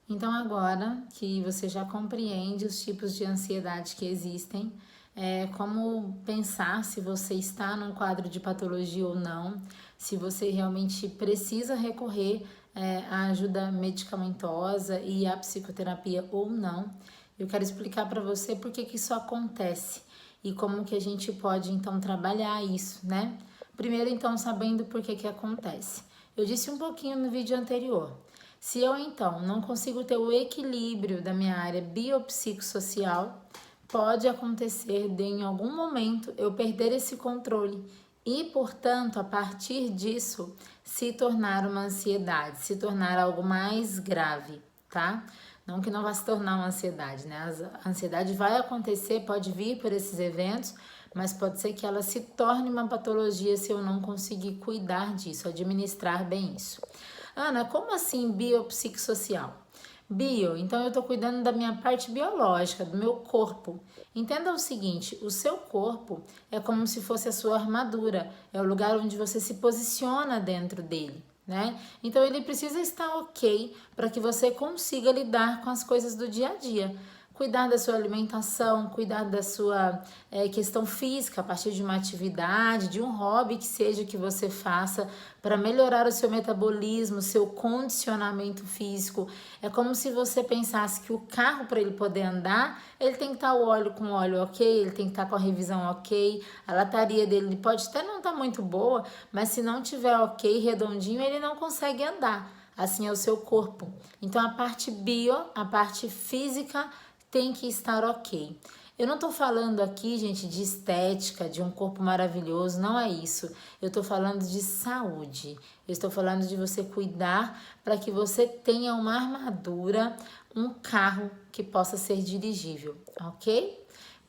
Então, agora que você já compreende os tipos de ansiedade que existem, como pensar se você está num quadro de patologia ou não, se você realmente precisa recorrer à ajuda medicamentosa e à psicoterapia ou não, eu quero explicar para você por que isso acontece e como que a gente pode então trabalhar isso, né? Primeiro, então, sabendo por que acontece. Eu disse um pouquinho no vídeo anterior. Se eu então não consigo ter o equilíbrio da minha área biopsicossocial, pode acontecer de em algum momento eu perder esse controle e, portanto, a partir disso, se tornar uma ansiedade, se tornar algo mais grave, tá? Não que não vá se tornar uma ansiedade, né? A ansiedade vai acontecer, pode vir por esses eventos, mas pode ser que ela se torne uma patologia se eu não conseguir cuidar disso, administrar bem isso. Ana, como assim biopsicossocial? Bio, então eu estou cuidando da minha parte biológica, do meu corpo. Entenda o seguinte: o seu corpo é como se fosse a sua armadura, é o lugar onde você se posiciona dentro dele, né? Então ele precisa estar ok para que você consiga lidar com as coisas do dia a dia. Cuidar da sua alimentação, cuidar da sua questão física a partir de uma atividade, de um hobby que seja que você faça para melhorar o seu metabolismo, seu condicionamento físico. É como se você pensasse que o carro, para ele poder andar, ele tem que estar o óleo com o óleo ok, ele tem que estar com a revisão ok, a lataria dele pode até não estar muito boa, mas se não tiver ok, redondinho, ele não consegue andar. Assim é o seu corpo. Então a parte bio, a parte física, tem que estar ok. Eu não tô falando aqui, gente, de estética, de um corpo maravilhoso, não é isso. Eu tô falando de saúde. Eu estou falando de você cuidar para que você tenha uma armadura, um carro que possa ser dirigível, ok?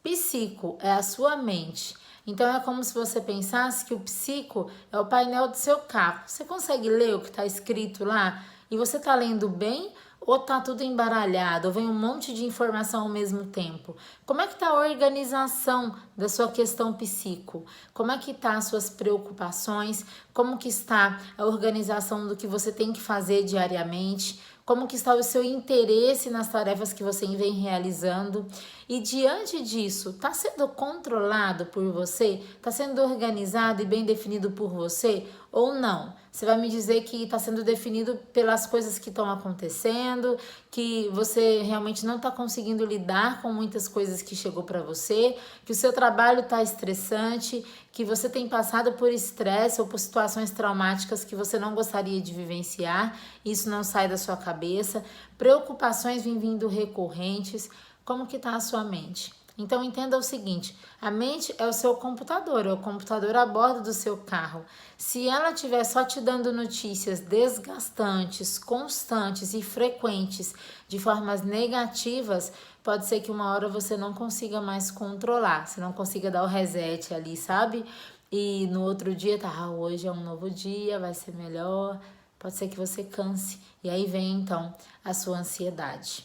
Psico é a sua mente. Então é como se você pensasse que o psico é o painel do seu carro. Você consegue ler o que está escrito lá? E você está lendo bem? Ou tá tudo embaralhado, ou vem um monte de informação ao mesmo tempo? Como é que tá a organização da sua questão psico? Como é que tá as suas preocupações? Como que está a organização do que você tem que fazer diariamente? Como que está o seu interesse nas tarefas que você vem realizando? E diante disso, está sendo controlado por você? Está sendo organizado e bem definido por você? Ou não? Você vai me dizer que está sendo definido pelas coisas que estão acontecendo, que você realmente não está conseguindo lidar com muitas coisas que chegou para você, que o seu trabalho está estressante, que você tem passado por estresse ou por situações traumáticas que você não gostaria de vivenciar, isso não sai da sua cabeça, preocupações vêm vindo recorrentes. Como que está a sua mente? Então entenda o seguinte: a mente é o seu computador, é o computador a bordo do seu carro. Se ela estiver só te dando notícias desgastantes, constantes e frequentes de formas negativas, pode ser que uma hora você não consiga mais controlar, você não consiga dar o reset ali, sabe? E no outro dia tá, hoje é um novo dia, vai ser melhor. Pode ser que você canse. E aí vem então a sua ansiedade.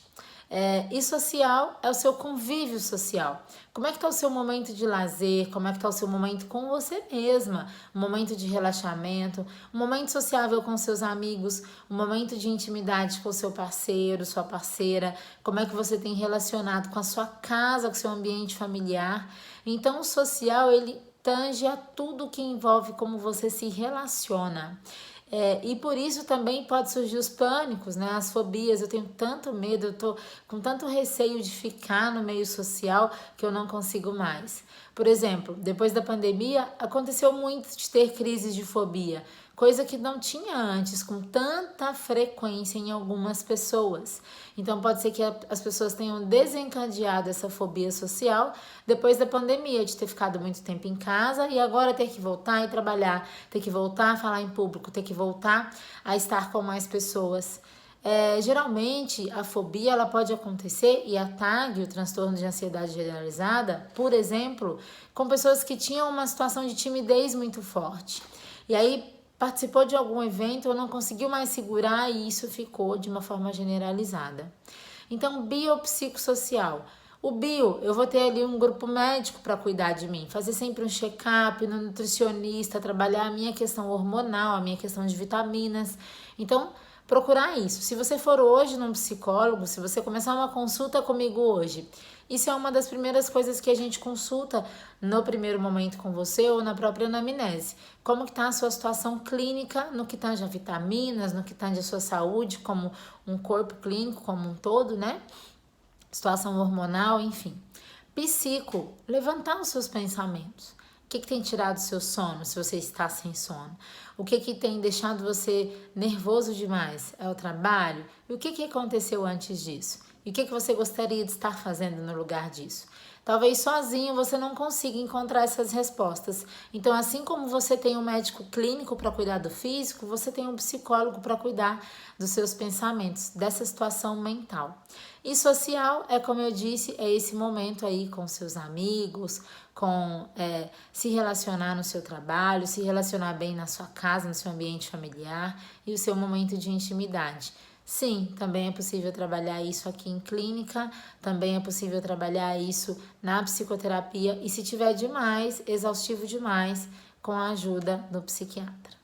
E social é o seu convívio social. Como é que está o seu momento de lazer? Como é que está o seu momento com você mesma? Um momento de relaxamento, um momento sociável com seus amigos, um momento de intimidade com seu parceiro, sua parceira. Como é que você tem relacionado com a sua casa, com o seu ambiente familiar? Então, o social, ele tange a tudo que envolve como você se relaciona. E por isso também pode surgir os pânicos, né? As fobias. Eu tenho tanto medo, eu tô com tanto receio de ficar no meio social que eu não consigo mais. Por exemplo, depois da pandemia, aconteceu muito de ter crises de fobia, coisa que não tinha antes com tanta frequência em algumas pessoas. Então pode ser que as pessoas tenham desencadeado essa fobia social depois da pandemia, de ter ficado muito tempo em casa e agora ter que voltar e trabalhar, ter que voltar a falar em público, ter que voltar a estar com mais pessoas. Geralmente a fobia ela pode acontecer e a TAG, o transtorno de ansiedade generalizada, por exemplo, com pessoas que tinham uma situação de timidez muito forte. E aí participou de algum evento ou não conseguiu mais segurar e isso ficou de uma forma generalizada. Então, biopsicossocial. O bio, eu vou ter ali um grupo médico para cuidar de mim, fazer sempre um check-up no nutricionista, trabalhar a minha questão hormonal, a minha questão de vitaminas. Então, procurar isso. Se você for hoje num psicólogo, se você começar uma consulta comigo hoje, isso é uma das primeiras coisas que a gente consulta no primeiro momento com você ou na própria anamnese. Como que está a sua situação clínica no que tange a vitaminas, no que tange a sua saúde, como um corpo clínico como um todo, né? Situação hormonal, enfim. Psico, levantar os seus pensamentos. O que tem tirado o seu sono, se você está sem sono? O que tem deixado você nervoso demais? É o trabalho? E o que aconteceu antes disso? E o que você gostaria de estar fazendo no lugar disso? Talvez sozinho você não consiga encontrar essas respostas. Então, assim como você tem um médico clínico para cuidar do físico, você tem um psicólogo para cuidar dos seus pensamentos, dessa situação mental. E social é, como eu disse, é esse momento aí com seus amigos, com se relacionar no seu trabalho, se relacionar bem na sua casa, no seu ambiente familiar e o seu momento de intimidade. Sim, também é possível trabalhar isso aqui em clínica, também é possível trabalhar isso na psicoterapia e se tiver demais, exaustivo demais, com a ajuda do psiquiatra.